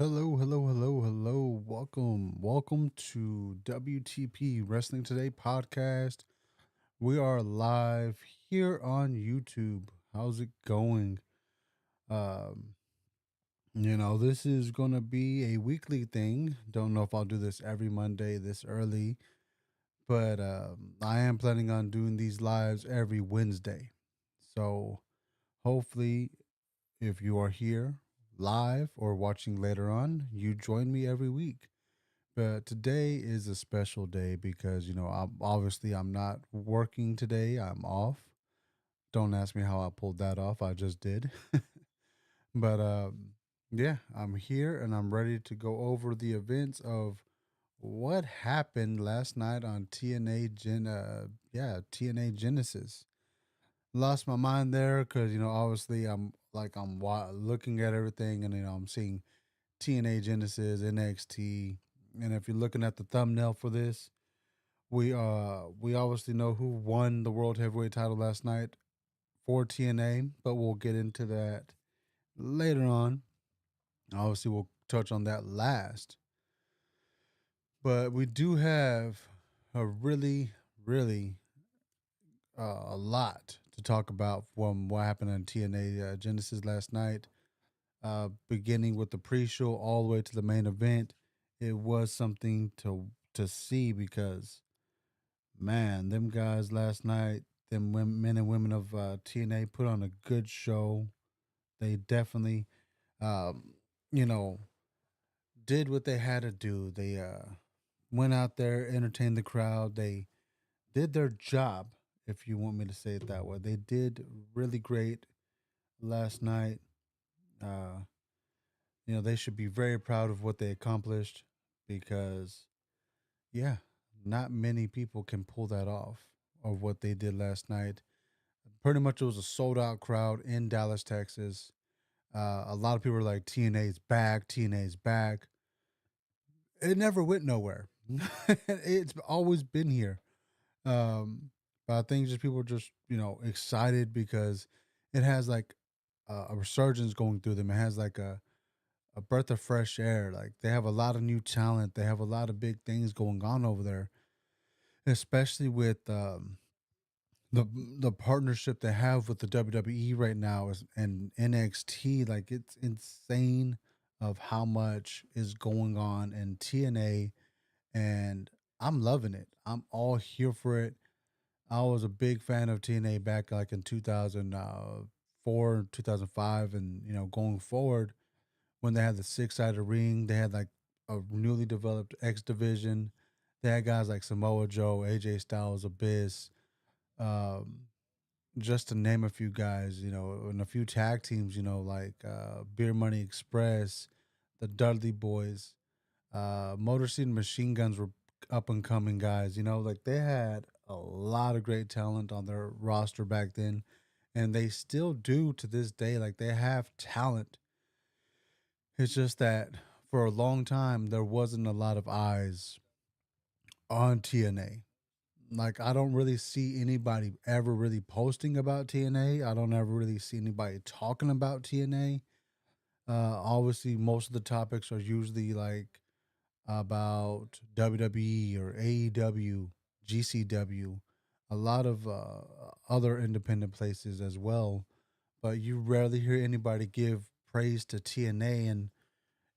Hello, hello, hello, hello. Welcome to WTP Wrestling Today podcast. We are live here on YouTube. How's it going? Um, this is going to be a weekly thing. Don't know if I'll do this every Monday this early, but I am planning on doing these lives every Wednesday. So hopefully, if you are here live or watching later on, you join me every week. But today is a special day because I'm not working today. I'm off. Don't ask me how I pulled that off. I just did. But yeah, I'm here and I'm ready to go over the events of what happened last night on TNA Genesis. Lost my mind there because obviously looking at everything and I'm seeing TNA Genesis, NXT, and if you're looking at the thumbnail for this, we obviously know who won the World Heavyweight title last night for TNA, but we'll get into that later on. Obviously, we'll touch on that last. But we do have a really a lot to talk about from what happened on TNA Genesis last night. Beginning with the pre-show all the way to the main event, it was something to see because man, them guys last night, men and women of TNA put on a good show. They definitely, um, you know, did what they had to do. They went out there, entertained the crowd. They did their job, if you want me to say it that way. They did really great last night. Uh, they should be very proud of what they accomplished because, yeah, not many people can pull that off of what they did last night. Pretty much it was a sold out crowd in Dallas, Texas. A lot of people were like, TNA's back, TNA's back. It never went nowhere. It's always been here. Um, but I think just people are just, excited because it has like a resurgence going through them. It has like a breath of fresh air. Like they have a lot of new talent. They have a lot of big things going on over there, especially with the partnership they have with the WWE right now is and NXT. Like it's insane of how much is going on in TNA, and I'm loving it. I'm all here for it. I was a big fan of TNA back like in 2004, 2005, and going forward when they had the six-sided ring, they had like a newly developed X division. They had guys like Samoa Joe, AJ Styles, Abyss. Um, just to name a few guys, and a few tag teams, like Beer Money Express, the Dudley Boys, Motor City Machine Guns were up and coming guys, like they had a lot of great talent on their roster back then, and they still do to this day. Like they have talent. It's just that for a long time, there wasn't a lot of eyes on TNA. Like I don't really see anybody ever really posting about TNA. I don't ever really see anybody talking about TNA. Obviously, most of the topics are usually like about WWE or AEW, GCW, a lot of other independent places as well. But you rarely hear anybody give praise to TNA.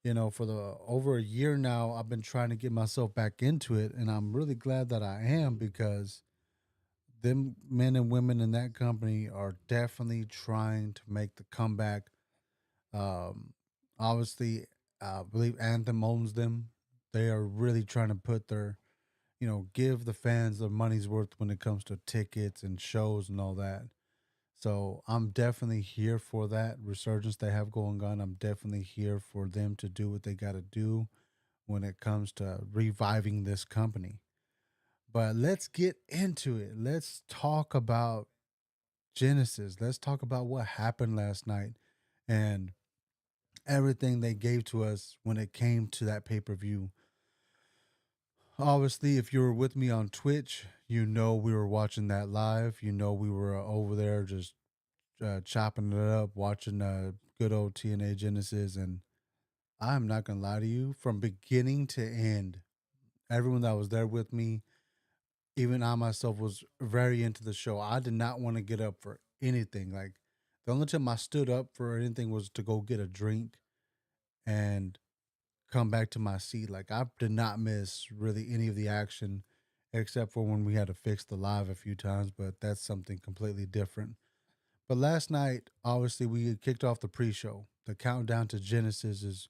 And for the over a year now, I've been trying to get myself back into it, and I'm really glad that I am because them men and women in that company are definitely trying to make the comeback. Um, Obviously, I believe Anthem owns them. They are really trying to put their, give the fans their money's worth when it comes to tickets and shows and all that. So I'm definitely here for that resurgence they have going on. I'm definitely here for them to do what they got to do when it comes to reviving this company. But let's get into it. Let's talk about Genesis. Let's talk about what happened last night and everything they gave to us when it came to that pay per view. Obviously, if you were with me on Twitch, we were watching that live. We were over there just chopping it up, watching good old TNA Genesis. And I'm not gonna lie to you, from beginning to end, everyone that was there with me, even I myself, was very into the show. I did not want to get up for anything. Like the only time I stood up for anything was to go get a drink and come back to my seat. Like I did not miss really any of the action except for when we had to fix the live a few times, but that's something completely different. But last night, obviously, we kicked off the pre-show. The countdown to Genesis is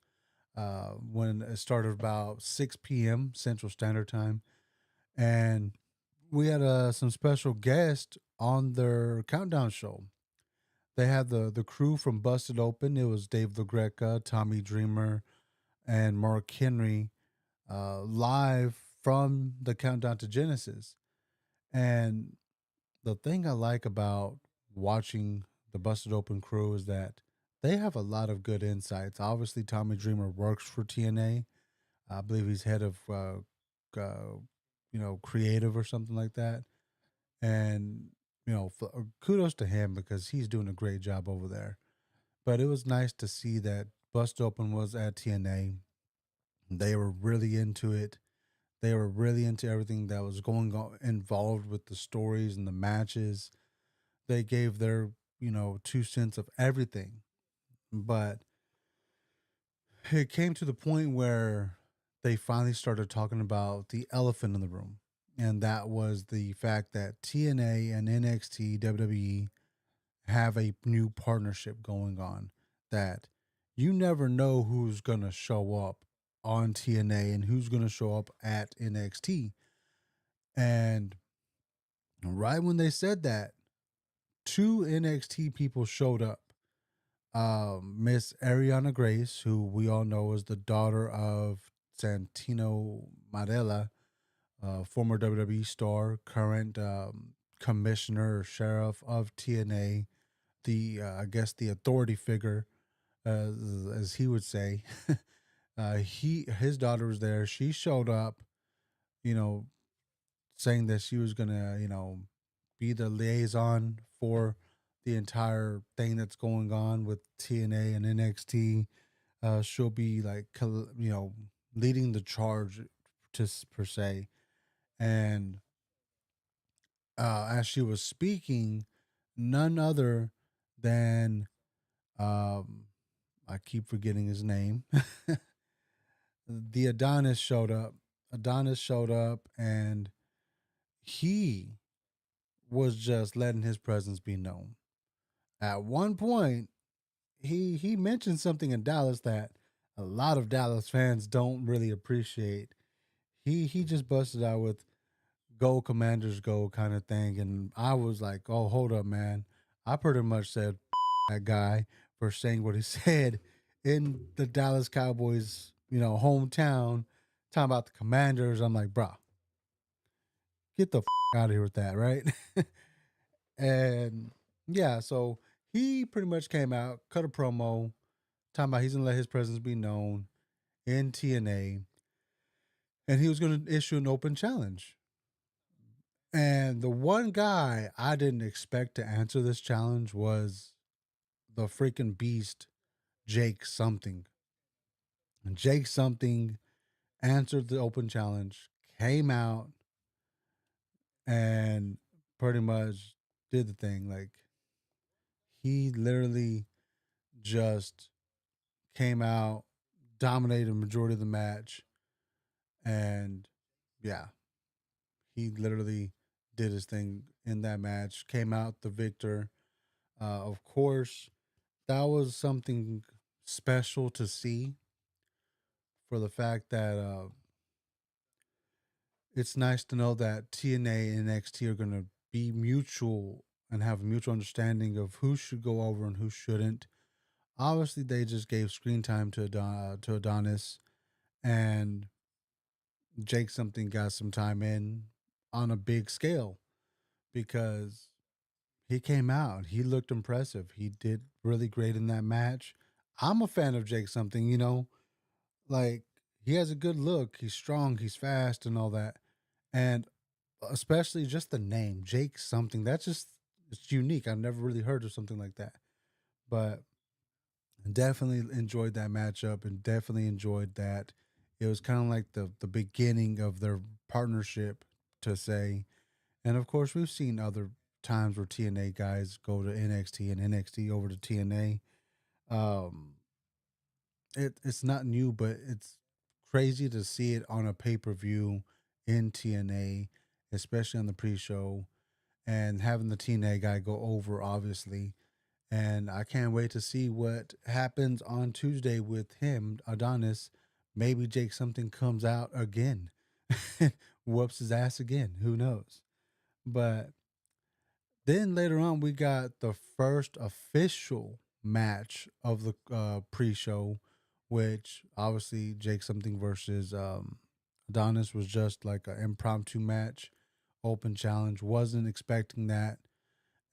when it started about 6 p.m. Central Standard Time, and we had some special guests on their countdown show. They had the crew from Busted Open. It was Dave LaGreca, Tommy Dreamer, and Mark Henry live from the countdown to Genesis. And the thing I like about watching the Busted Open crew is that they have a lot of good insights. Obviously, Tommy Dreamer works for TNA. I believe he's head of, creative or something like that. And kudos to him because he's doing a great job over there. But it was nice to see that Bust Open was at TNA. They were really into it. They were really into everything that was going on involved with the stories and the matches. They gave their, 2 cents of everything. But it came to the point where they finally started talking about the elephant in the room. And that was the fact that TNA and NXT WWE have a new partnership going on that you never know who's going to show up on TNA and who's going to show up at NXT. And right when they said that, two NXT people showed up. Miss Ariana Grace, who we all know is the daughter of Santino Marella, former WWE star, current commissioner or sheriff of TNA, the I guess the authority figure, as he would say. His daughter was there. She showed up, you know, saying that she was gonna, be the liaison for the entire thing that's going on with TNA and NXT. She'll be like, leading the charge, per se. And as she was speaking, none other than I keep forgetting his name. The Adonis showed up. Adonis showed up, and he was just letting his presence be known. At one point, he mentioned something in Dallas that a lot of Dallas fans don't really appreciate. He just busted out with "Go Commanders Go" kind of thing, and I was like, "Oh, hold up, man!" I pretty much said that guy for saying what he said in the Dallas Cowboys, hometown, talking about the Commanders. I'm like, "Bro, get the out of here with that, right?" And yeah, so he pretty much came out, cut a promo, talking about he's gonna let his presence be known in TNA, and he was gonna issue an open challenge. And the one guy I didn't expect to answer this challenge was the freaking beast, Jake something. And Jake something answered the open challenge, came out, and pretty much did the thing. Like he literally just came out, dominated the majority of the match, and yeah, he literally did his thing in that match, came out the victor. Of course, that was something special to see for the fact that it's nice to know that TNA and NXT are going to be mutual and have a mutual understanding of who should go over and who shouldn't. Obviously, they just gave screen time to to Adonis, and Jake something got some time in on a big scale because he came out. He looked impressive. He did really great in that match. I'm a fan of Jake something, like he has a good look. He's strong, he's fast and all that. And especially just the name, Jake something. That's just it's unique. I've never really heard of something like that. But Definitely enjoyed that matchup and definitely enjoyed that. It was kind of like the beginning of their partnership to say. And of course, we've seen other times where TNA guys go to NXT and NXT over to TNA. Um, it's not new, but it's crazy to see it on a pay per view in TNA, especially on the pre show, and having the TNA guy go over, obviously. And I can't wait to see what happens on Tuesday with him, Adonis. Maybe Jake something comes out again, whoops his ass again. Who knows? But then later on, we got the first official match of the pre-show, which obviously Jake something versus Adonis was just like an impromptu match, open challenge. Wasn't expecting that.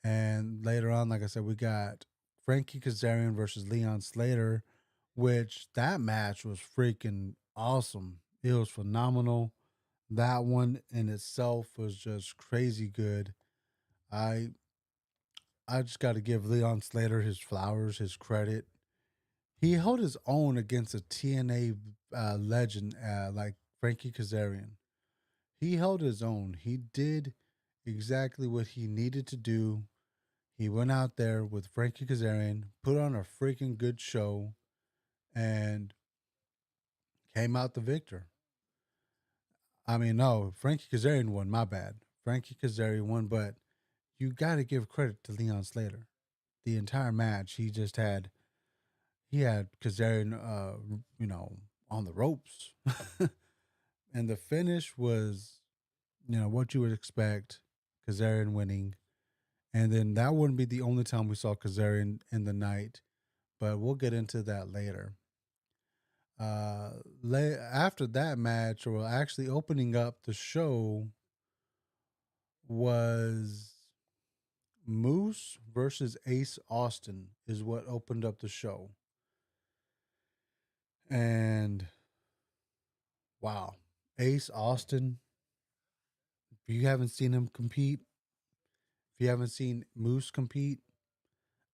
And later on, like I said, we got Frankie Kazarian versus Leon Slater, which that match was freaking awesome. It was phenomenal. That one in itself was just crazy good. I I just got to give Leon Slater his flowers, his credit. He held his own against a TNA legend like Frankie Kazarian. He held his own. He did exactly what he needed to do. He went out there with Frankie Kazarian, put on a freaking good show, and came out the victor. I mean, no, Frankie Kazarian won. My bad. Frankie Kazarian won, but you got to give credit to Leon Slater. The entire match, he had Kazarian, on the ropes, and the finish was, what you would expect. Kazarian winning, and then that wouldn't be the only time we saw Kazarian in the night, but we'll get into that later. After that match, or actually opening up the show, was Moose versus Ace Austin, is what opened up the show. And wow, Ace Austin, if you haven't seen him compete, if you haven't seen Moose compete,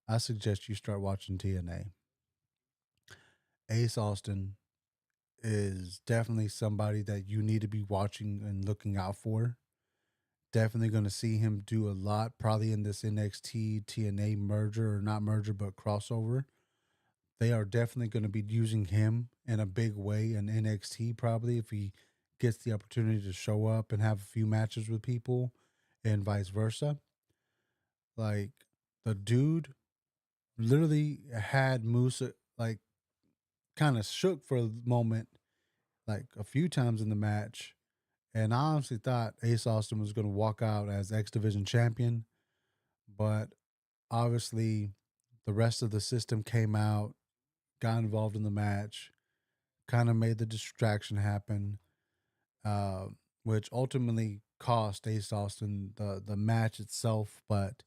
I suggest you start watching TNA. Ace Austin is definitely somebody that you need to be watching and looking out for. Definitely going to see him do a lot, probably in this NXT TNA merger, or not merger, but crossover. They are definitely going to be using him in a big way in NXT, probably if he gets the opportunity to show up and have a few matches with people, and vice versa. Like, the dude literally had Musa like kind of shook for a moment, like a few times in the match. And I honestly thought Ace Austin was going to walk out as X Division champion, but obviously the rest of the system came out, got involved in the match, kind of made the distraction happen, uh, which ultimately cost Ace Austin the match itself. But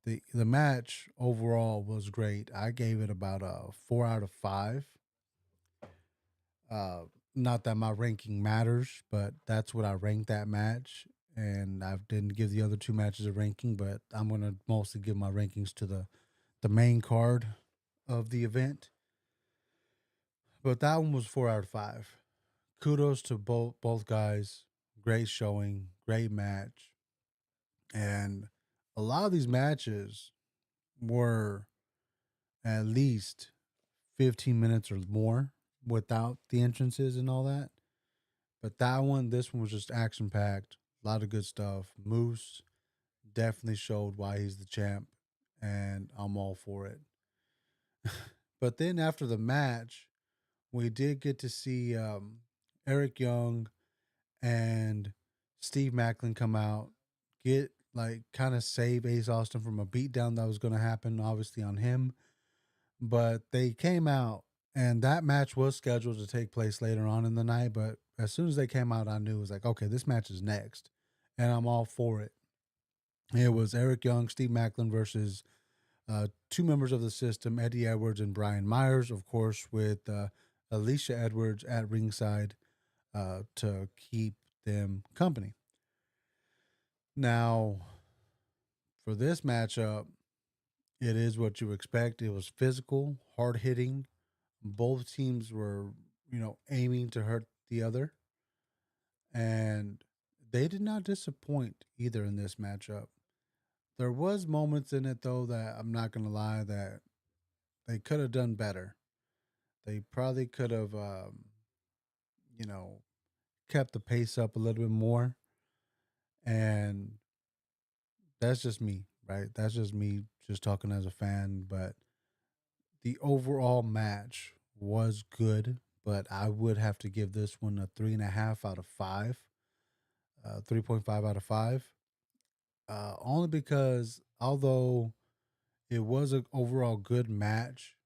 the match overall was great. I gave it about a 4 out of 5. Uh, Not that my ranking matters, but that's what I ranked that match. And I didn't give the other two matches a ranking, but I'm gonna mostly give my rankings to the main card of the event. But that one was 4 out of 5. Kudos to both guys. Great showing, great match, and a lot of these matches were at least 15 minutes or more without the entrances and all that. But this one was just action packed. A lot of good stuff. Moose definitely showed why he's the champ, and I'm all for it. But then after the match, we did get to see Eric Young and Steve Macklin come out, get like kind of save Ace Austin from a beatdown that was going to happen, obviously, on him. But they came out, and that match was scheduled to take place later on in the night. But as soon as they came out, I knew it was like, okay, this match is next, and I'm all for it. It was Eric Young, Steve Macklin versus two members of the system, Eddie Edwards and Brian Myers, of course, with Alicia Edwards at ringside to keep them company. Now, for this matchup, It is what you expect. It was physical, hard hitting. Both teams were, aiming to hurt the other, and they did not disappoint either in this matchup. There was moments in it though that I'm not gonna lie that they could have done better. They probably could have, you know, kept the pace up a little bit more, and that's just me, right? That's just me, just talking as a fan. But the overall match was good, but I would have to give this one a 3.5 out of 5, 3.5 out of 5. Only because although it was an overall good match,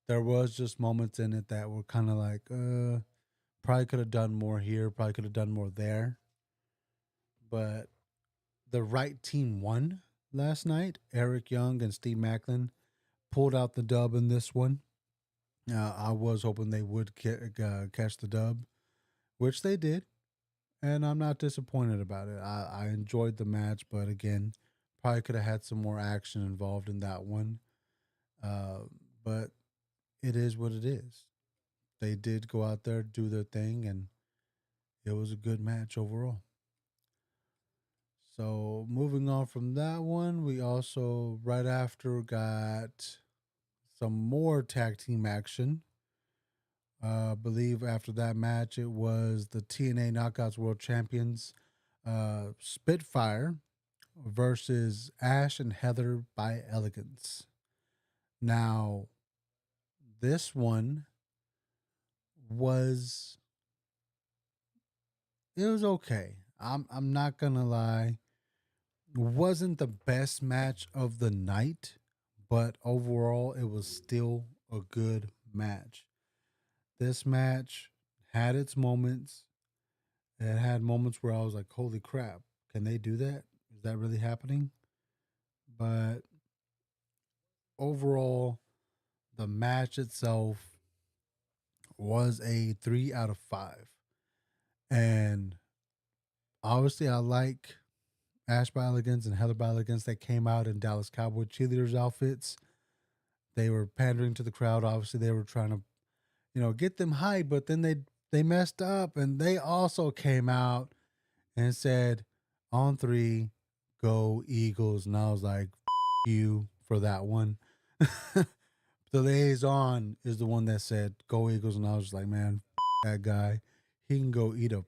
there was just moments in it that were kind of like, probably could have done more here, probably could have done more there. But the right team won last night. Eric Young and Steve Macklin pulled out the dub in this one. I was hoping they would catch the dub, which they did, and I'm not disappointed about it. I enjoyed the match, but again, probably could have had some more action involved in that one. Uh, but it is what it is. They did go out there, do their thing, and it was a good match overall. So moving on from that one, we also right after got some more tag team action. I believe after that match, it was the TNA Knockouts World Champions, Spitfire versus Ash and Heather by Elegance. Now, this one was it was okay. I'm not gonna lie. Wasn't the best match of the night, but overall it was still a good match. This match had its moments. It had moments where I was like, holy crap, can they do that? Is that really happening? But overall, the match itself was a 3 out of 5. And obviously, I like Ash Elegance and Heather Elegance that came out in Dallas Cowboy cheerleaders outfits. They were pandering to the crowd. Obviously, they were trying to, get them hyped, but then they messed up and they also came out and said, on three, go Eagles. And I was like, you for that one. The liaison is the one that said, go Eagles. And I was just like, man, that guy. He can go eat a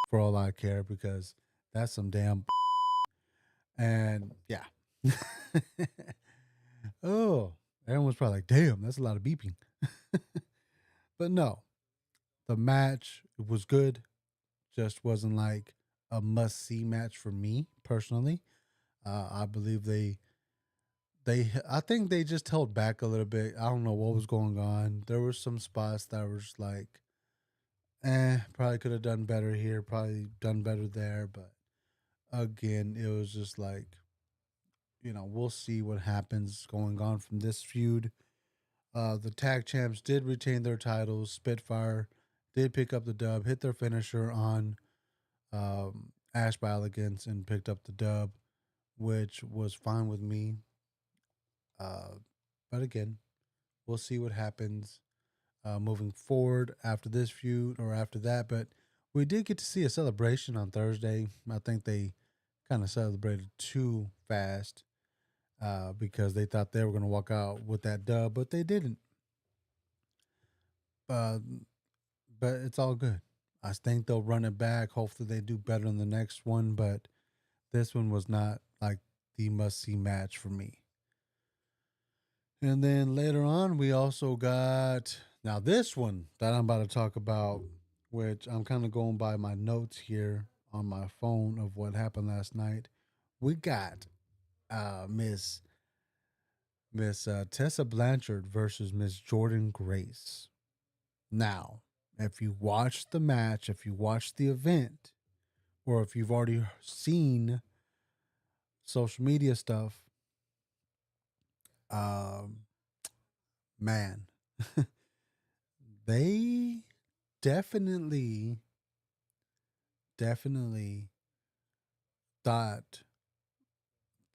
for all I care because that's some damn. And yeah. Oh, everyone's probably like, damn, that's a lot of beeping. But no, the match was good. Just wasn't like a must see match for me personally. I believe I think they just held back a little bit. I don't know what was going on. There were some spots that were just like, probably could have done better here, probably done better there. But again, it was just like, we'll see what happens going on from this feud. The tag champs did retain their titles. Spitfire did pick up the dub, hit their finisher on Ash by Elegance, and picked up the dub, which was fine with me. Uh, but again, we'll see what happens moving forward after this feud or after that. But we did get to see a celebration on Thursday. I think they kind of celebrated too fast because they thought they were going to walk out with that dub, but they didn't. Uh, but it's all good. I think they'll run it back. Hopefully, they do better in the next one. But this one was not like the must see match for me. And then later on, we also got now this one that I'm about to talk about, which I'm kind of going by my notes here on my phone of what happened last night. We got Miss Tessa Blanchard versus Miss Jordan Grace. Now, if you watched the match, if you watched the event, or if you've already seen social media stuff, um, man, they definitely, definitely thought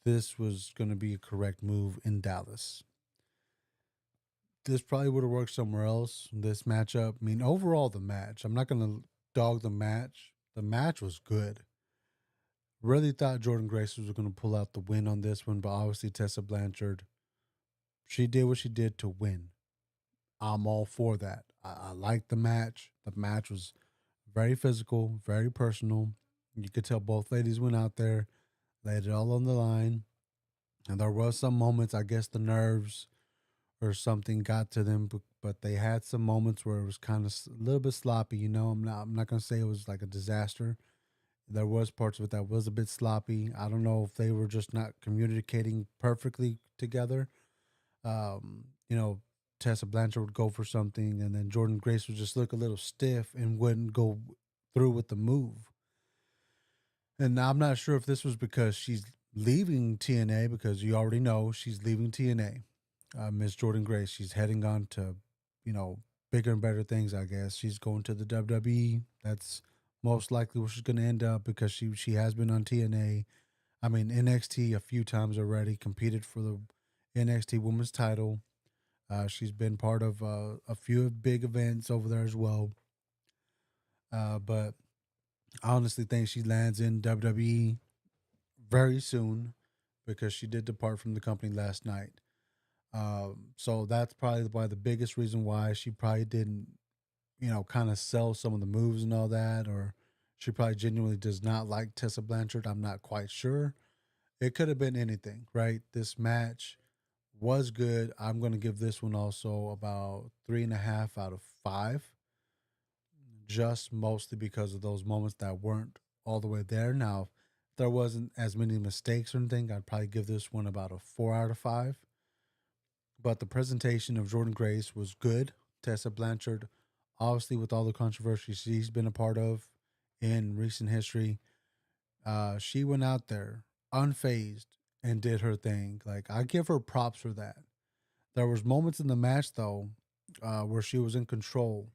this was going to be a correct move in Dallas. This probably would have worked somewhere else. This matchup, I mean, overall, the match, I'm not going to dog the match. The match was good. Really thought Jordan Grace was going to pull out the win on this one, but obviously Tessa Blanchard, she did what she did to win. I'm all for that. I like the match. The match was very physical, very personal. You could tell both ladies went out there, laid it all on the line. And there was some moments, I guess the nerves or something got to them, but they had some moments where it was kind of a little bit sloppy. You know, I'm not gonna say it was like a disaster. There was parts of it that was a bit sloppy. I don't know if they were just not communicating perfectly together. You know, Tessa Blanchard would go for something, and then Jordan Grace would just look a little stiff and wouldn't go through with the move. And I'm not sure if this was because she's leaving TNA, because you already know she's leaving TNA. Miss Jordan Grace, she's heading on to, you know, bigger and better things, I guess. She's going to the WWE. That's most likely where she's going to end up, because she has been on TNA. I mean, NXT a few times already, competed for the NXT Women's title. She's been part of a few big events over there as well. But I honestly think she lands in WWE very soon, because she did depart from the company last night. So that's probably why the biggest reason why she probably didn't, you know, kind of sell some of the moves and all that, or she probably genuinely does not like Tessa Blanchard. I'm not quite sure. It could have been anything, right? This match was good. I'm going to give this one also about 3.5 out of 5, just mostly because of those moments that weren't all the way there. Now, if there wasn't as many mistakes or anything, I'd probably give this one about a 4 out of 5. But the presentation of Jordan Grace was good. Tessa Blanchard, obviously, with all the controversy she's been a part of in recent history, she went out there unfazed and did her thing. Like, I give her props for that. There was moments in the match though, where she was in control,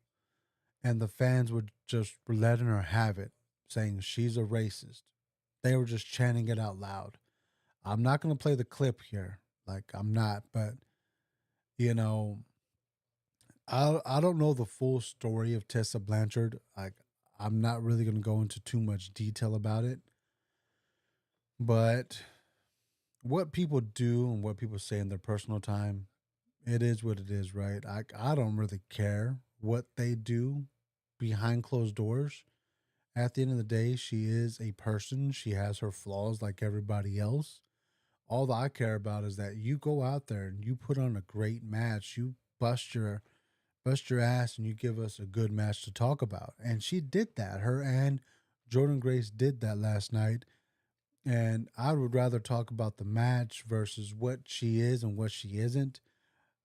and the fans would just were letting her have it, saying she's a racist. They were just chanting it out loud. I'm not going to play the clip here, like I'm not, but you know, I don't know the full story of Tessa Blanchard. Like, I'm not really going to go into too much detail about it, but what people do and what people say in their personal time, it is what it is, right? I don't really care what they do behind closed doors. At the end of the day, she is a person. She has her flaws like everybody else. All that I care about is that you go out there and you put on a great match. You bust your ass and you give us a good match to talk about. And she did that. Her and Jordan Grace did that last night. And I would rather talk about the match versus what she is and what she isn't.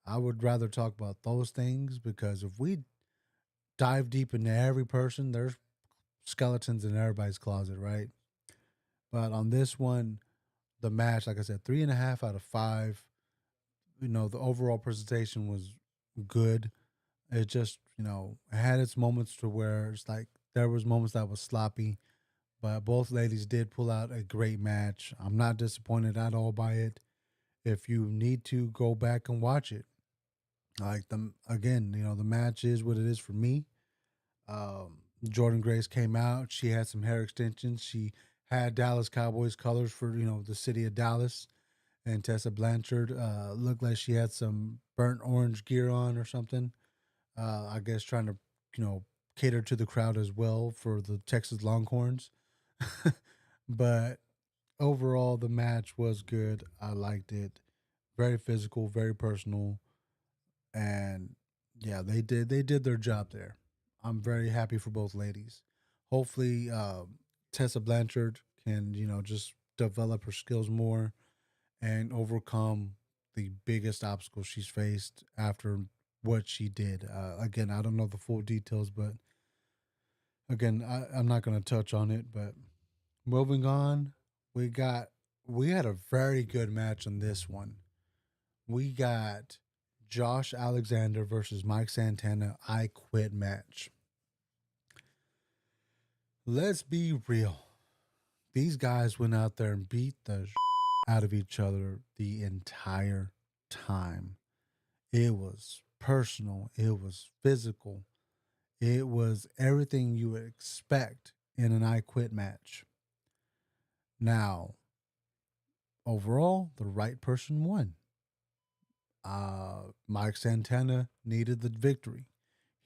I would rather talk about those things, because if we dive deep into every person, there's skeletons in everybody's closet, right? But on this one, the match, like I said, 3.5 out of 5. You know, the overall presentation was good. It just, you know, had its moments to where it's like there was moments that was sloppy, but both ladies did pull out a great match. I'm not disappointed at all by it. If you need to go back and watch it, like the again, you know, the match is what it is for me. Jordan Grace came out. She had some hair extensions. She had Dallas Cowboys colors for, you know, the city of Dallas. And Tessa Blanchard looked like she had some burnt orange gear on or something. I guess trying to, you know, cater to the crowd as well for the Texas Longhorns. But overall, the match was good. I liked it. Very physical, very personal, and yeah, they did their job there. I'm very happy for both ladies. Hopefully, Tessa Blanchard can, you know, just develop her skills more and overcome the biggest obstacle she's faced after what she did. Again, I don't know the full details, but again, I'm not going to touch on it. But moving on, we got we had a very good match on this one. We got Josh Alexander versus Mike Santana I Quit match. Let's be real. These guys went out there and beat the out of each other the entire time. It was personal, it was physical, it was everything you would expect in an I Quit match. Now, overall, the right person won. Mike Santana needed the victory.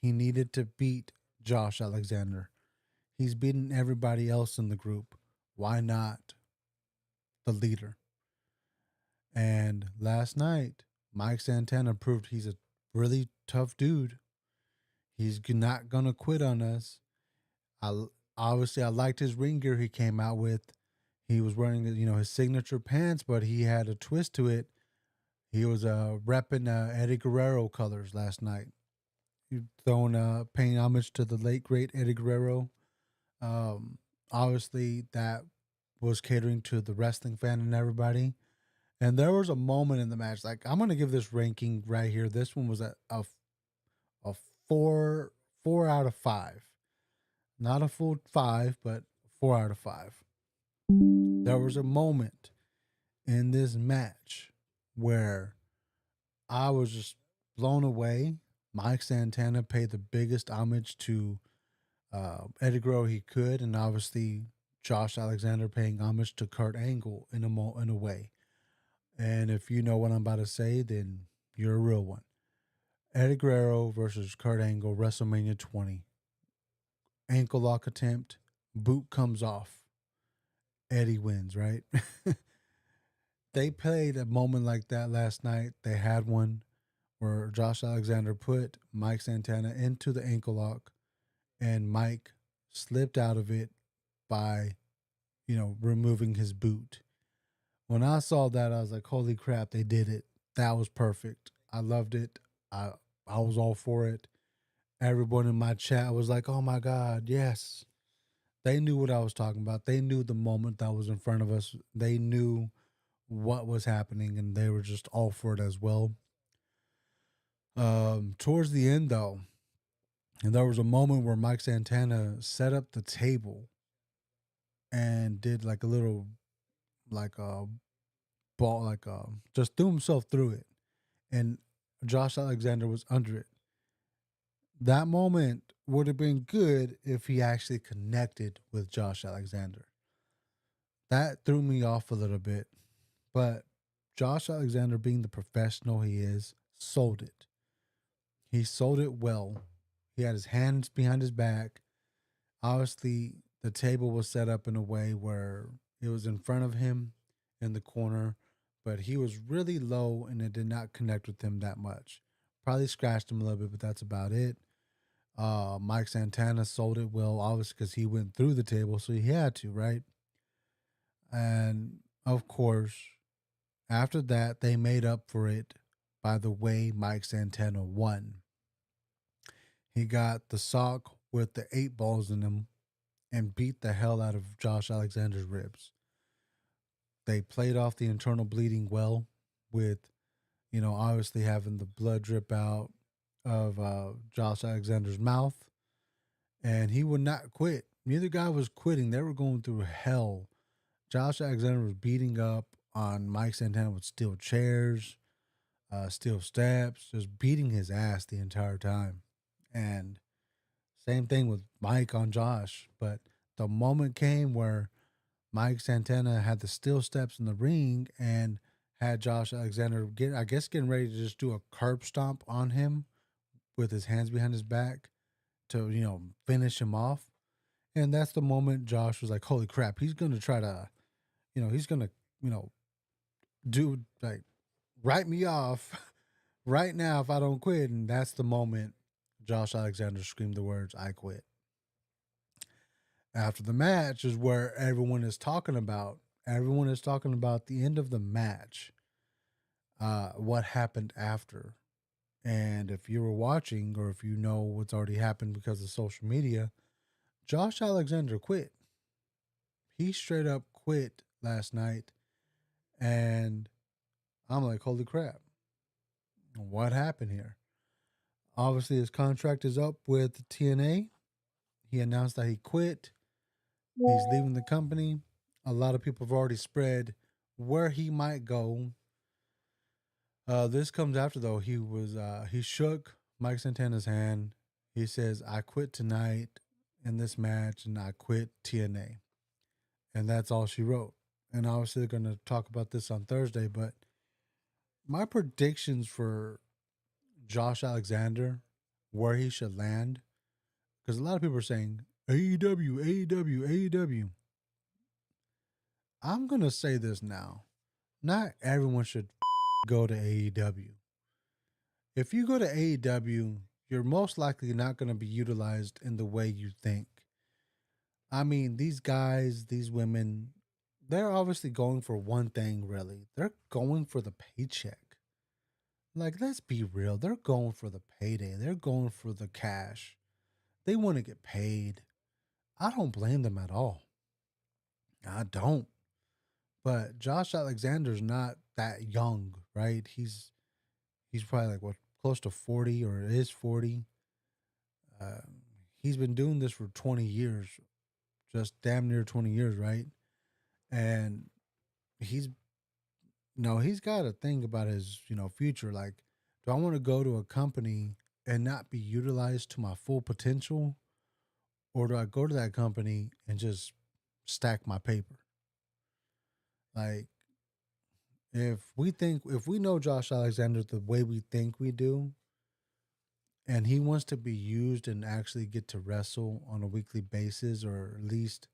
He needed to beat Josh Alexander. He's beaten everybody else in the group. Why not the leader? And last night, Mike Santana proved he's a really tough dude. He's not gonna quit on us. I obviously I liked his ring gear he came out with. He was wearing his signature pants, but he had a twist to it. He was repping Eddie Guerrero colors last night. He throwing paying homage to the late great Eddie Guerrero. Um, Obviously that was catering to the wrestling fan and everybody. And there was a moment in the match, like I'm gonna give this ranking right here. This one was a four out of five. Not a full five, but 4 out of 5. There was a moment in this match where I was just blown away. Mike Santana paid the biggest homage to Eddie Guerrero he could, and obviously Josh Alexander paying homage to Kurt Angle in a way. And if you know what I'm about to say, then you're a real one. Eddie Guerrero versus Kurt Angle, WrestleMania 20. Ankle lock attempt, boot comes off. Eddie wins, right? They played a moment like that last night. They had one where Josh Alexander put Mike Santana into the ankle lock, and Mike slipped out of it by, removing his boot. When I saw that, I was like, holy crap, they did it. That was perfect. I loved it. I I was all for it. Everyone in my chat was like, oh my God, yes. They knew what I was talking about. They knew the moment that was in front of us. They knew what was happening, and they were just all for it as well. Towards the end, though, and there was a moment where Mike Santana set up the table and did like a little, like a ball, just threw himself through it, and Josh Alexander was under it. That moment would have been good if he actually connected with Josh Alexander. That threw me off a little bit, but Josh Alexander, being the professional he is, sold it. He sold it well. He had his hands behind his back. Obviously, the table was set up in a way where it was in front of him in the corner, but he was really low and it did not connect with him that much. Probably scratched him a little bit, but that's about it. Mike Santana sold it well, obviously, because he went through the table, so he had to, right? And of course, after that, they made up for it by the way Mike Santana won. He got the sock with the 8 balls in him and beat the hell out of Josh Alexander's ribs. They played off the internal bleeding well with, obviously having the blood drip out of Josh Alexander's mouth. And he would not quit. Neither guy was quitting. They were going through hell. Josh Alexander was beating up on Mike Santana with steel chairs, steel steps, just beating his ass the entire time. And same thing with Mike on Josh. But the moment came where Mike Santana had the steel steps in the ring and had Josh Alexander getting ready to just do a curb stomp on him with his hands behind his back to, finish him off. And that's the moment Josh was like, holy crap, he's gonna try to, he's gonna, you know, do like write me off right now if I don't quit. And that's the moment Josh Alexander screamed the words, I quit. After the match is where everyone is talking about. Everyone is talking about the end of the match, what happened after. And if you were watching or if you know what's already happened because of social media, Josh Alexander quit. He straight up quit last night. And I'm like, holy crap. What happened here? Obviously, his contract is up with TNA. He announced that he quit. He's leaving the company. A lot of people have already spread where he might go. This comes after though he shook Mike Santana's hand. He says, "I quit tonight in this match, and I quit TNA," and that's all she wrote. And obviously, they're going to talk about this on Thursday. But my predictions for Josh Alexander, where he should land, because a lot of people are saying AEW, AEW, AEW. I'm going to say this now. Not everyone should go to AEW. If you go to AEW, you're most likely not going to be utilized in the way you think. I mean, these guys, these women, they're obviously going for one thing, really. They're going for the paycheck. Like, let's be real. They're going for the payday, they're going for the cash. They want to get paid. I don't blame them at all. I don't. But Josh Alexander's not that young, right? He's probably like what, close to 40 or is 40. Uh, he's been doing this for 20 years, just damn near 20 years, right? And he's he's got to think about his future. Like, do I want to go to a company and not be utilized to my full potential, or do I go to that company and just stack my paper? Like, if we know Josh Alexander the way we think we do, and he wants to be used and actually get to wrestle on a weekly basis, or at least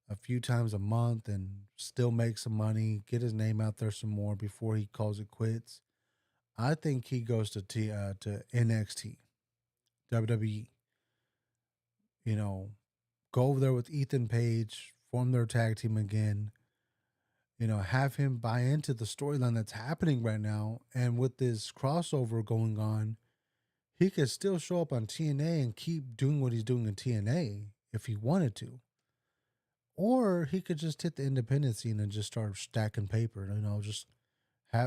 a few times a month, and still make some money, get his name out there some more before he calls it quits, I think he goes to NXT, WWE. You know, go over there with Ethan Page, form their tag team again. Have him buy into the storyline that's happening right now, and with this crossover going on, he could still show up on TNA and keep doing what he's doing in TNA if he wanted to. Or he could just hit the independent scene and just start stacking paper, just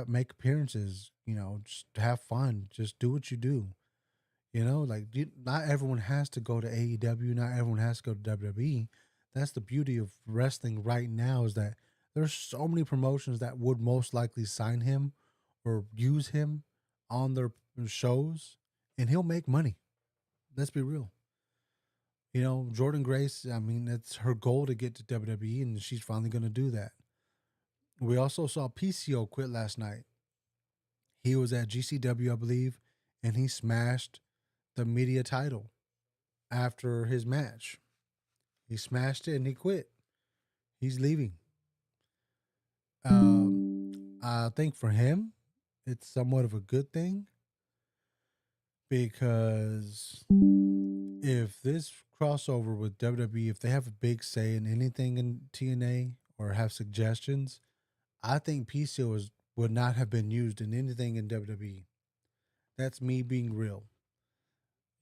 make appearances, just have fun, just do what you do. Like not everyone has to go to AEW, not everyone has to go to WWE. That's the beauty of wrestling right now, is that there's so many promotions that would most likely sign him or use him on their shows, and he'll make money. Let's be real. Jordan Grace, I mean, it's her goal to get to WWE, and she's finally going to do that. We also saw PCO quit last night. He was at GCW, I believe, and he smashed the media title after his match. He smashed it and he quit. He's leaving. I think for him, it's somewhat of a good thing, because if this crossover with WWE, if they have a big say in anything in TNA or have suggestions, I think PCO would not have been used in anything in WWE. That's me being real.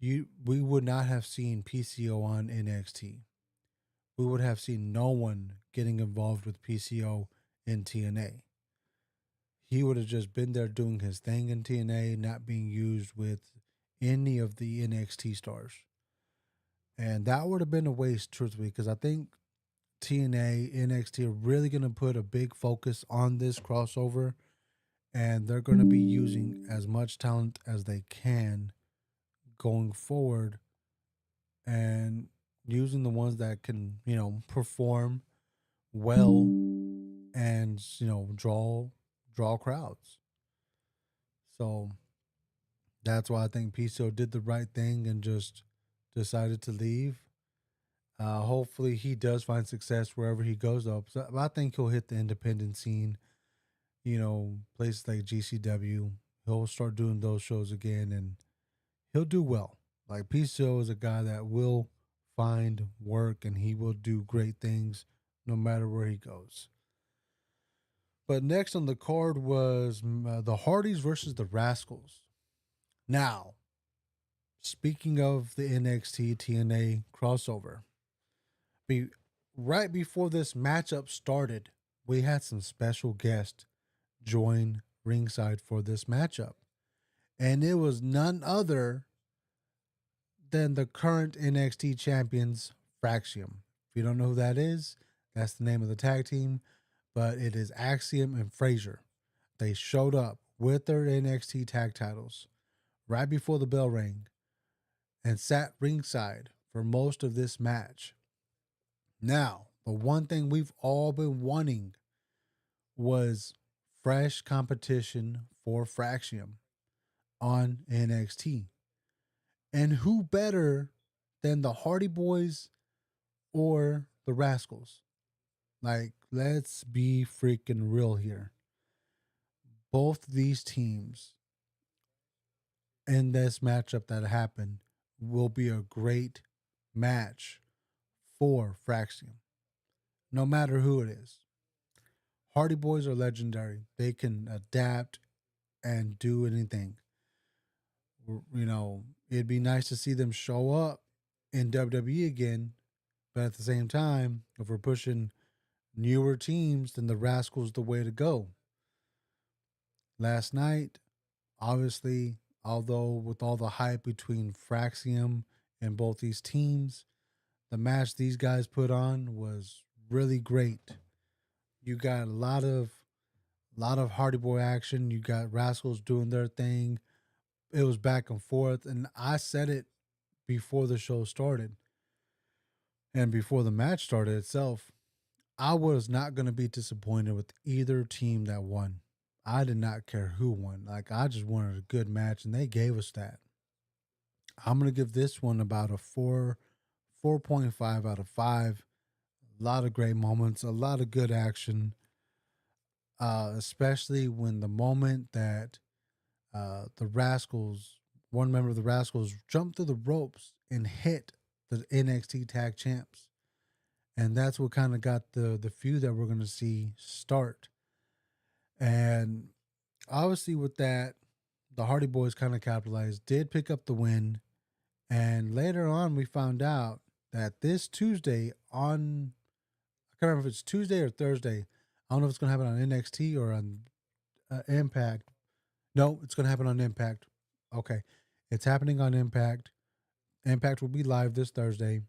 We would not have seen PCO on NXT. We would have seen no one getting involved with PCO in TNA. He would have just been there doing his thing in TNA, not being used with any of the NXT stars. And that would have been a waste, truthfully, because I think TNA, NXT are really going to put a big focus on this crossover, and they're going to be using as much talent as they can going forward, and using the ones that can, perform well and, draw crowds. So that's why I think PCO did the right thing and just decided to leave. Hopefully he does find success wherever he goes though. So I think he'll hit the independent scene, places like GCW. He'll start doing those shows again, and he'll do well. Like, PCO is a guy that will find work, and he will do great things no matter where he goes. But next on the card was the Hardys versus the Rascals. Now, speaking of the NXT TNA crossover, right before this matchup started, we had some special guests join ringside for this matchup. And it was none other than the current NXT champions, Fraxium. If you don't know who that is, that's the name of the tag team. but it is Axiom and Frazier. They showed up with their NXT tag titles right before the bell rang and sat ringside for most of this match. Now, the one thing we've all been wanting was fresh competition for Fraxium on NXT. And who better than the Hardy Boys or the Rascals? Like, let's be freaking real here. Both these teams in this matchup that happened will be a great match for Fraxium, no matter who it is. Hardy Boys are legendary. They can adapt and do anything. It'd be nice to see them show up in WWE again, but at the same time, if we're pushing newer teams, then the Rascals the way to go. Last night, obviously, although with all the hype between Fraxium and both these teams, the match these guys put on was really great. You got a lot of Hardy Boy action. You got Rascals doing their thing. It was back and forth, and I said it before the show started and before the match started itself. I was not going to be disappointed with either team that won. I did not care who won. Like, I just wanted a good match, and they gave us that. I'm going to give this one about a 4.5 out of 5. A lot of great moments, a lot of good action, especially when the moment that the Rascals, one member of the Rascals, jumped through the ropes and hit the NXT Tag Champs. And that's what kind of got the feud that we're going to see start. And obviously, with that, the Hardy Boys kind of capitalized, did pick up the win. And later on, we found out that this Tuesday I can't remember if it's Tuesday or Thursday. I don't know if it's going to happen on NXT or on Impact. No, it's going to happen on Impact. Okay. It's happening on Impact. Impact will be live this Thursday.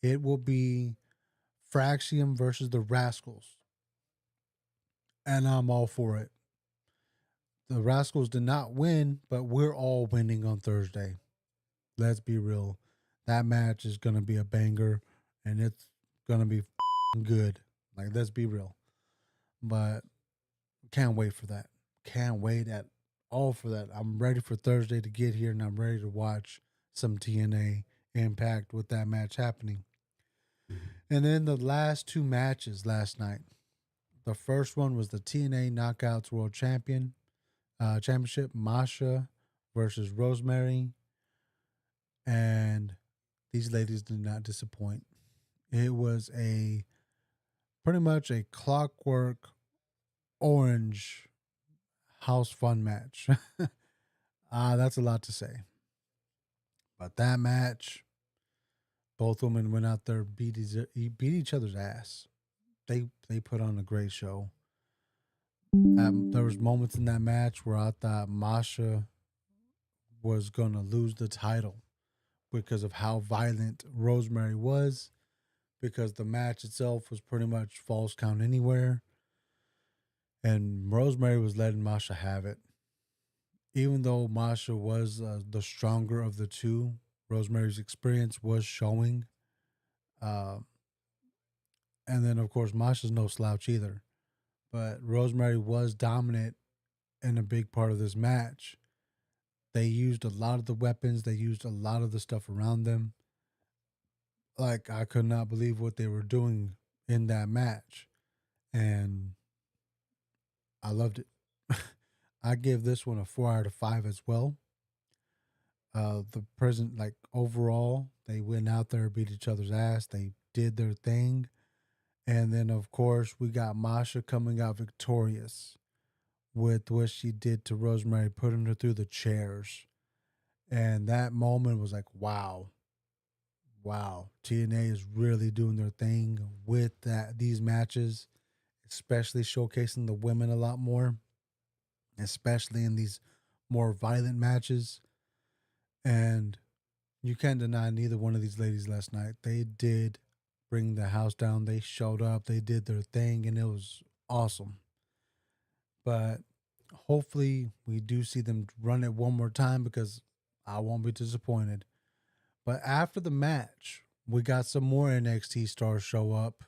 It will be Fraxium versus the Rascals. And I'm all for it. The Rascals did not win, but we're all winning on Thursday. Let's be real. That match is going to be a banger and it's going to be good. Like, let's be real. But can't wait for that. Can't wait at all for that. I'm ready for Thursday to get here and I'm ready to watch some TNA Impact with that match happening. And then the last two matches last night. The first one was the TNA Knockouts World Championship, Masha versus Rosemary. And these ladies did not disappoint. It was pretty much a clockwork orange house fun match. That's a lot to say. But that match, both women went out there beat each other's ass. They put on a great show. There was moments in that match where I thought Masha was gonna lose the title because of how violent Rosemary was. Because the match itself was pretty much false count anywhere, and Rosemary was letting Masha have it. Even though Masha was the stronger of the two, Rosemary's experience was showing. Uh, and then, of course, Masha's no slouch either. But Rosemary was dominant in a big part of this match. They used a lot of the weapons, they used a lot of the stuff around them. Like, I could not believe what they were doing in that match. And I loved it. I give this one a 4 out of 5 as well. The present, like, overall, they went out there, beat each other's ass. They did their thing. And then, of course, we got Masha coming out victorious with what she did to Rosemary, putting her through the chairs. And that moment was like, wow, wow. TNA is really doing their thing with these matches, especially showcasing the women a lot more, especially in these more violent matches. And you can't deny neither one of these ladies last night. They did bring the house down. They showed up. They did their thing, and it was awesome. But hopefully we do see them run it one more time because I won't be disappointed. But after the match, we got some more NXT stars show up.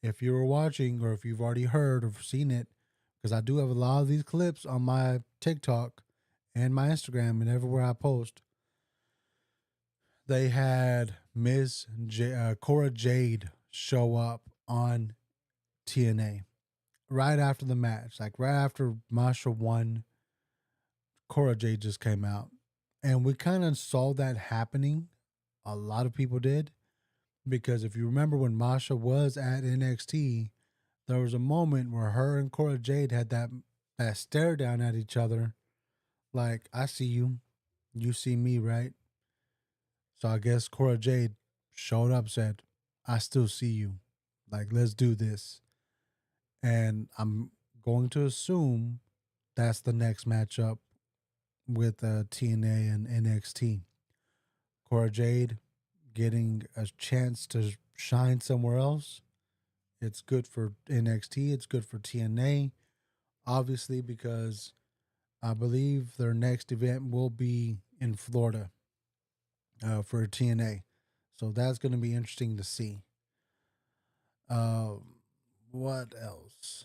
If you were watching or if you've already heard or seen it, because I do have a lot of these clips on my TikTok and my Instagram and everywhere I post, they had Cora Jade show up on TNA right after the match. Like right after Masha won, Cora Jade just came out. And we kind of saw that happening. A lot of people did. Because if you remember when Masha was at NXT, there was a moment where her and Cora Jade had that stare down at each other. Like, I see you. You see me, right? So I guess Cora Jade showed up, said, I still see you. Like, let's do this. And I'm going to assume that's the next matchup with TNA and NXT. Cora Jade getting a chance to shine somewhere else. It's good for NXT. It's good for TNA, obviously, because I believe their next event will be in Florida for TNA. So that's going to be interesting to see. What else?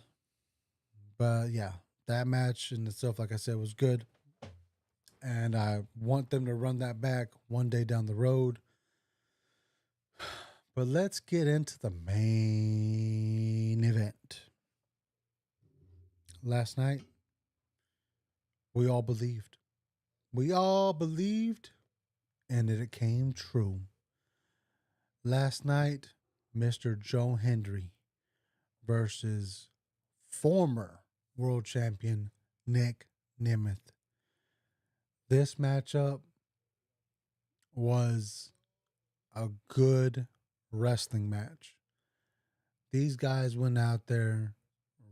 But yeah, that match in itself, like I said, was good. And I want them to run that back one day down the road. But let's get into the main event. Last night, we all believed. We all believed, and it came true. Last night, Mr. Joe Hendry versus former world champion Nick Nemeth. This matchup was a good wrestling match. These guys went out there,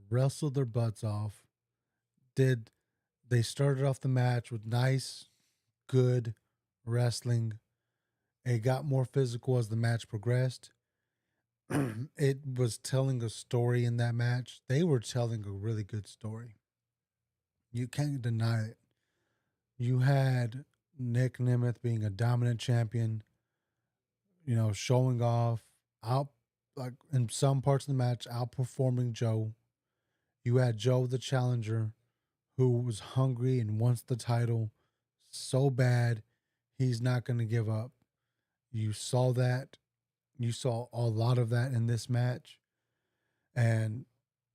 wrestled their butts off, did they started off the match with nice, good wrestling. It got more physical as the match progressed. It was telling a story in that match. They were telling a really good story. You can't deny it. You had Nick Nemeth being a dominant champion, showing off, out like in some parts of the match, outperforming Joe. You had Joe the challenger who was hungry and wants the title so bad he's not going to give up. You saw that. You saw a lot of that in this match. And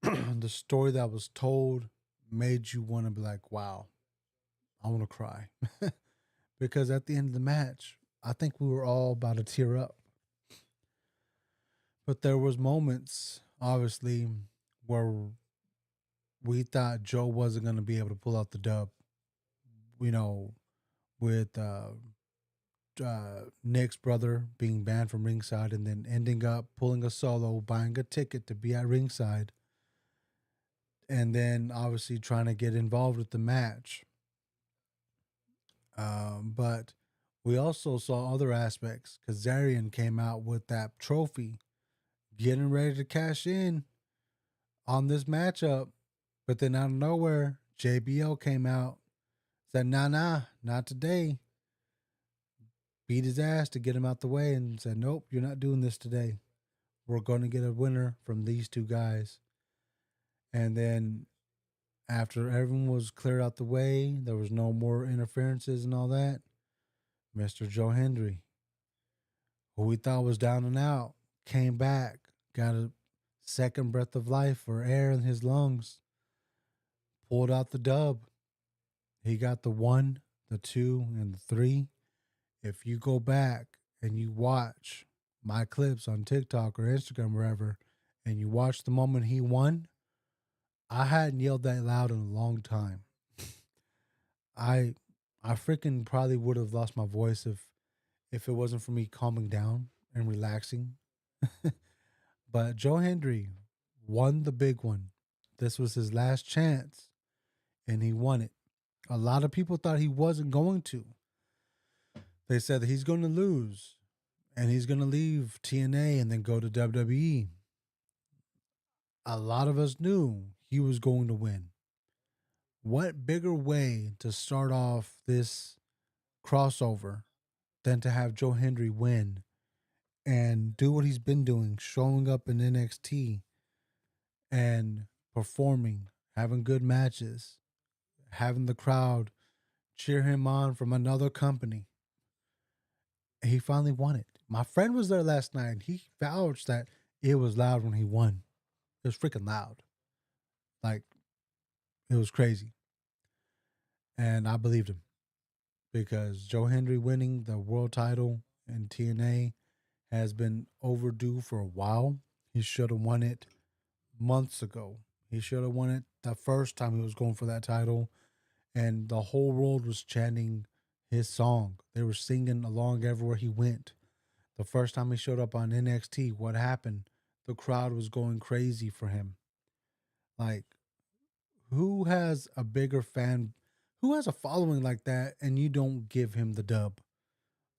the story that was told made you want to be like, wow, I want to cry. Because at the end of the match, I think we were all about to tear up. But there was moments, obviously, where we thought Joe wasn't going to be able to pull out the dub. With Nick's brother being banned from ringside and then ending up pulling a solo, buying a ticket to be at ringside, and then obviously trying to get involved with the match. But we also saw other aspects. Kazarian came out with that trophy, getting ready to cash in on this matchup. But then out of nowhere, JBL came out, said, nah, not today. Beat his ass to get him out the way and said, nope, you're not doing this today. We're going to get a winner from these two guys. And then after everyone was cleared out the way, there was no more interferences and all that. Mr. Joe Hendry, who we thought was down and out, came back, got a second breath of life or air in his lungs, pulled out the dub. He got the 1, the 2, and the 3. If you go back and you watch my clips on TikTok or Instagram, wherever, and you watch the moment he won, I hadn't yelled that loud in a long time. I I freaking probably would have lost my voice if it wasn't for me calming down and relaxing. But Joe Hendry won the big one. This was his last chance, and he won it. A lot of people thought he wasn't going to. They said that he's going to lose and he's going to leave TNA and then go to WWE. A lot of us knew he was going to win. What bigger way to start off this crossover than to have Joe Hendry win and do what he's been doing, showing up in NXT and performing, having good matches, having the crowd cheer him on from another company. He finally won it. My friend was there last night and he vouched that it was loud when he won. It was freaking loud. Like, it was crazy. And I believed him because Joe Hendry winning the world title in TNA has been overdue for a while. He should have won it months ago. He should have won it the first time he was going for that title, and the whole world was chanting his song. They were singing along everywhere he went. The first time he showed up on NXT, what happened? The crowd was going crazy for him. Like, who has a bigger fan? Who has a following like that, and you don't give him the dub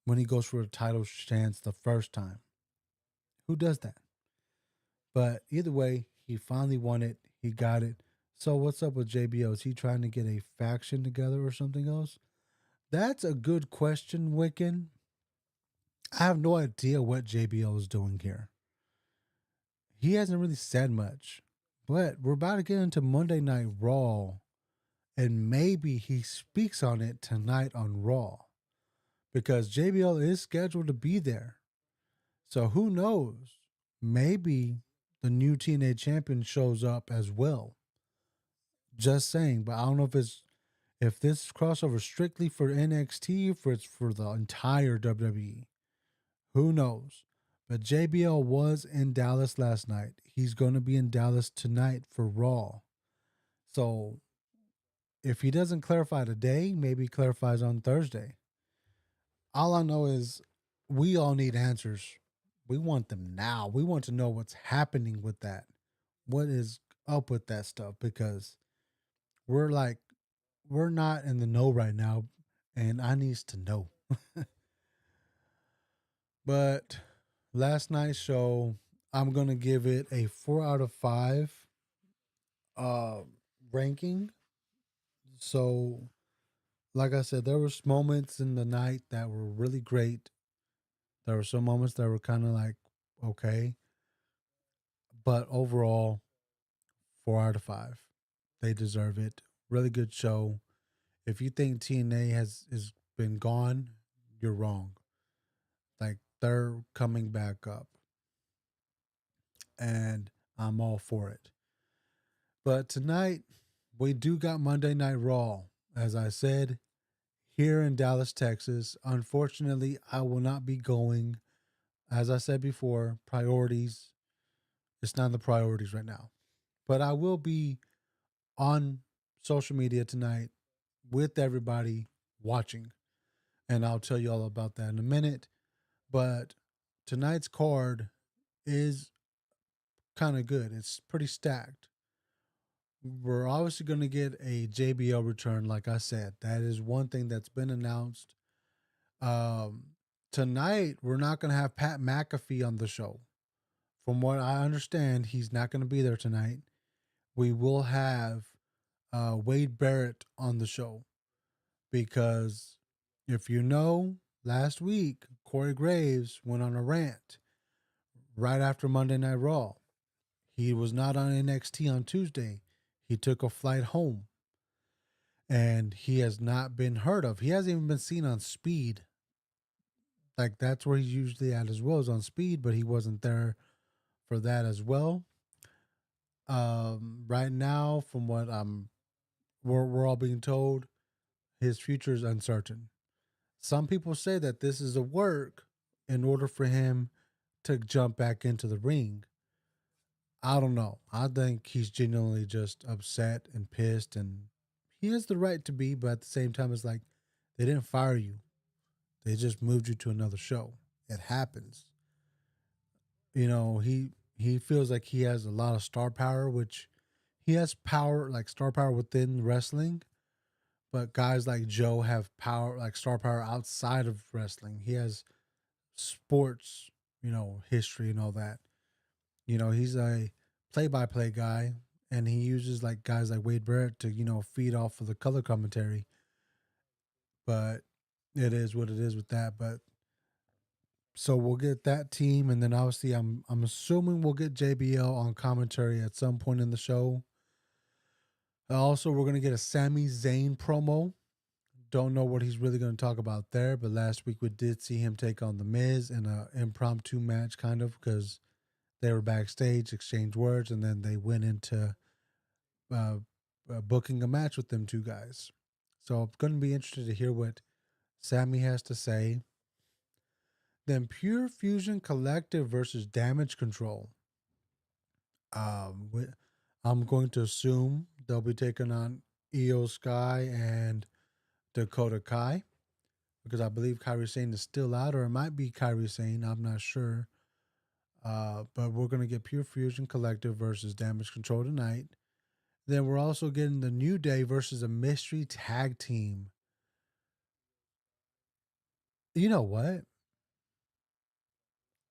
when he goes for a title chance the first time? Who does that? But either way, he finally won it. He got it. So what's up with JBL? Is he trying to get a faction together or something else? That's a good question, Wiccan. I have no idea what JBL is doing here. He hasn't really said much. But we're about to get into Monday Night Raw, and maybe he speaks on it tonight on Raw because JBL is scheduled to be there. So who knows? Maybe the new TNA champion shows up as well. Just saying, but I don't know if this crossover is strictly for NXT, if it's for the entire WWE. Who knows? But JBL was in Dallas last night. He's going to be in Dallas tonight for Raw. So if he doesn't clarify today, maybe he clarifies on Thursday. All I know is we all need answers. We want them now. We want to know what's happening with that. What is up with that stuff? Because we're like, we're not in the know right now, and I needs to know. But last night's show, I'm gonna give it a 4 out of 5 uh ranking. So like I said, there was moments in the night that were really great. There were some moments that were kind of like okay, but overall, 4 out of 5. They deserve it. Really good show. If you think TNA has been gone, you're wrong. Like they're coming back up, and I'm all for it. But tonight we do got Monday Night Raw, as I said, here in Dallas, Texas. Unfortunately, I will not be going. As I said before, priorities. It's not the priorities right now, but I will be on social media tonight with everybody watching, and I'll tell you all about that in a minute. But tonight's card is kind of good. It's pretty stacked. We're obviously going to get a JBL return, like I said. That is one thing that's been announced. Um, Tonight, we're not going to have Pat McAfee on the show. From what I understand, he's not going to be there tonight. We will have Wade Barrett on the show because if you know, last week, Corey Graves went on a rant right after Monday Night Raw. He was not on NXT on Tuesday. He took a flight home and he has not been heard of. He hasn't even been seen on Speed. Like that's where he's usually at as well as on Speed, but he wasn't there for that as well. Right now, from what we're all being told, his future is uncertain. Some people say that this is a work in order for him to jump back into the ring. I don't know. I think he's genuinely just upset and pissed, and he has the right to be, but at the same time, it's like they didn't fire you. They just moved you to another show. It happens. He feels like he has a lot of star power, which he has power, like star power within wrestling, but guys like Joe have power, like star power outside of wrestling. He has sports, history and all that. He's a play-by-play guy, and he uses like guys like Wade Barrett to feed off of the color commentary. But it is what it is with that. But so we'll get that team, and then obviously I'm assuming we'll get JBL on commentary at some point in the show. Also, we're gonna get a Sami Zayn promo. Don't know what he's really gonna talk about there, but last week we did see him take on the Miz in an impromptu match, kind of because they were backstage, exchanged words, and then they went into uh, booking a match with them two guys. So I'm gonna be interested to hear what Sammy has to say. Then Pure Fusion Collective versus Damage Control. Um, we, I'm going to assume they'll be taking on Io Sky and Dakota Kai because I believe Kairi Sane is still out, or it might be Kairi Sane. I'm not sure. But we're going to get Pure Fusion Collective versus Damage Control tonight. Then we're also getting the New Day versus a mystery tag team. You know what?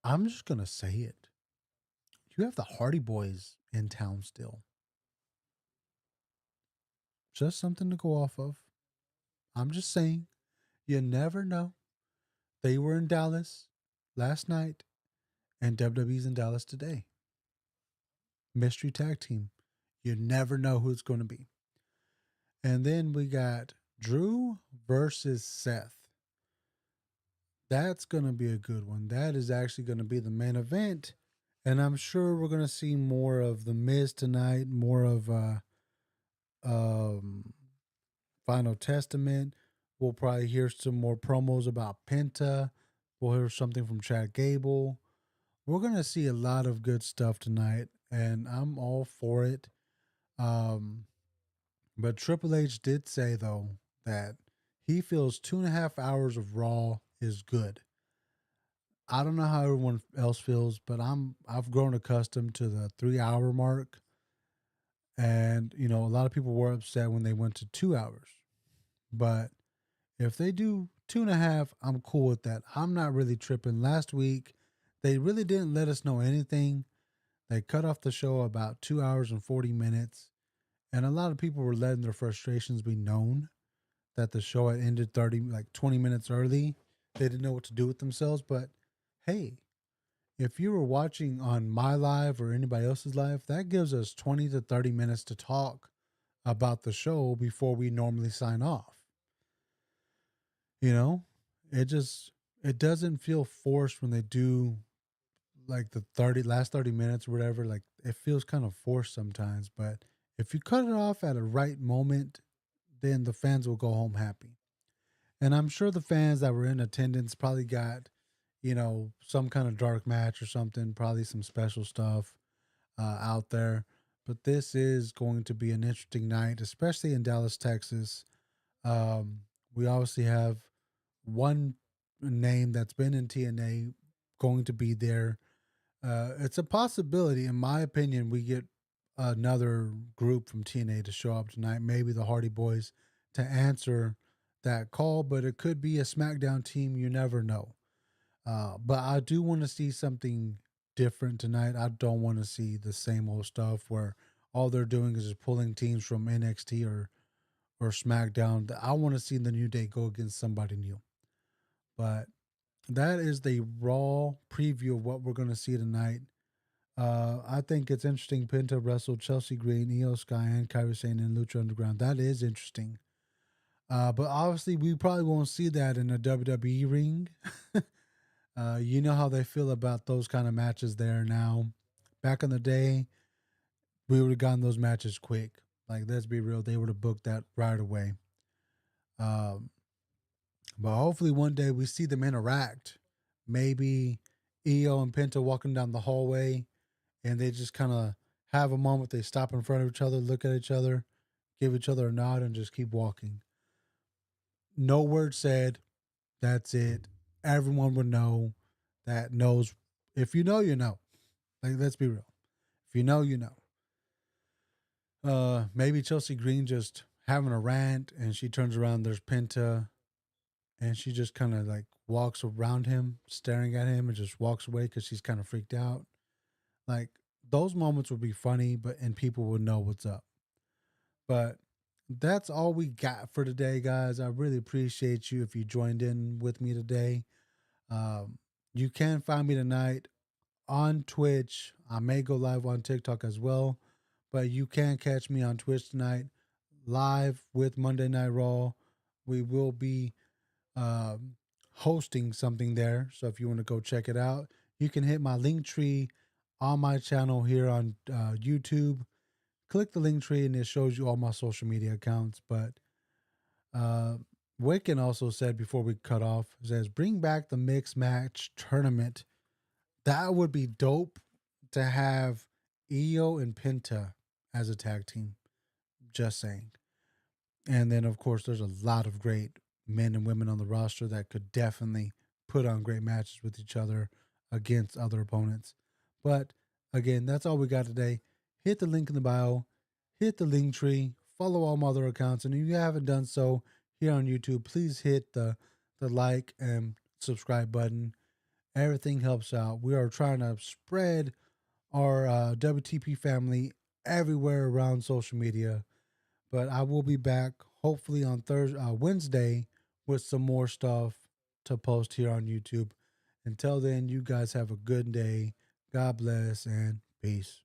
I'm just going to say it. You have the Hardy Boys in town still. Just something to go off of. I'm just saying. You never know. They were in Dallas last night, and WWE's in Dallas today. Mystery tag team. You never know who it's going to be. And then we got Drew versus Seth. That's going to be a good one. That is actually going to be the main event. And I'm sure we're going to see more of The Miz tonight, more of um, Final Testament. We'll probably hear some more promos about Penta. We'll hear something from Chad Gable. We're going to see a lot of good stuff tonight, and I'm all for it. Um, but Triple H did say, though, that he feels 2.5 hours of Raw is good. I don't know how everyone else feels, but I've grown accustomed to the 3 hour mark. And, a lot of people were upset when they went to 2 hours. But if they do 2.5, I'm cool with that. I'm not really tripping. Last week, they really didn't let us know anything. They cut off the show about 2 hours and 40 minutes. And a lot of people were letting their frustrations be known that the show had ended 20 minutes early. They didn't know what to do with themselves. But hey, if you were watching on my live or anybody else's live, that gives us 20 to 30 minutes to talk about the show before we normally sign off. You know, it just it doesn't feel forced when they do like the last 30 minutes or whatever. Like it feels kind of forced sometimes, but if you cut it off at a right moment, then the fans will go home happy. And I'm sure the fans that were in attendance probably got, some kind of dark match or something, probably some special stuff out there. But this is going to be an interesting night, especially in Dallas, Texas. Um, we obviously have one name that's been in TNA going to be there. It's a possibility, in my opinion, we get another group from TNA to show up tonight. Maybe the Hardy Boys to answer that call, but it could be a SmackDown team. You never know. But I do want to see something different tonight. I don't want to see the same old stuff where all they're doing is just pulling teams from NXT or SmackDown. I want to see the New Day go against somebody new. But that is the raw preview of what we're going to see tonight. I think it's interesting. Penta wrestled Chelsea Green, Io Sky, and Kairi Sane in Lucha Underground. That is interesting. But obviously, we probably won't see that in a WWE ring. You know how they feel about those kind of matches there now. Back in the day, we would have gotten those matches quick. Like, let's be real, they would have booked that right away. Um, but hopefully one day we see them interact. Maybe Io and Penta walking down the hallway and they just kind of have a moment. They stop in front of each other, look at each other, give each other a nod, and just keep walking. No word said. That's it. Everyone would know that knows. If you know, you know. Like, let's be real. If you know, you know. Maybe Chelsea Green just having a rant and she turns around, there's Penta, and she just kind of like walks around him, staring at him, and just walks away because she's kind of freaked out. Like, those moments would be funny, but and people would know what's up. But that's all we got for today, guys. I really appreciate you if you joined in with me today. Um, you can find me tonight on Twitch. I may go live on TikTok as well, but you can catch me on Twitch tonight live with Monday Night Raw. We will be um, hosting something there. So if you want to go check it out, you can hit my link tree on my channel here on YouTube. Click the link tree and it shows you all my social media accounts. But uh, Wicken also said before we cut off, says bring back the mixed match tournament. That would be dope to have Io and Penta as a tag team. Just saying. And then, of course, there's a lot of great men and women on the roster that could definitely put on great matches with each other against other opponents. But again, that's all we got today. Hit the link in the bio, hit the link tree, follow all my other accounts. And if you haven't done so here on YouTube, please hit the like and subscribe button. Everything helps out. We are trying to spread our WTP family everywhere around social media. But I will be back hopefully on Wednesday, with some more stuff to post here on YouTube. Until then, you guys have a good day. God bless and peace.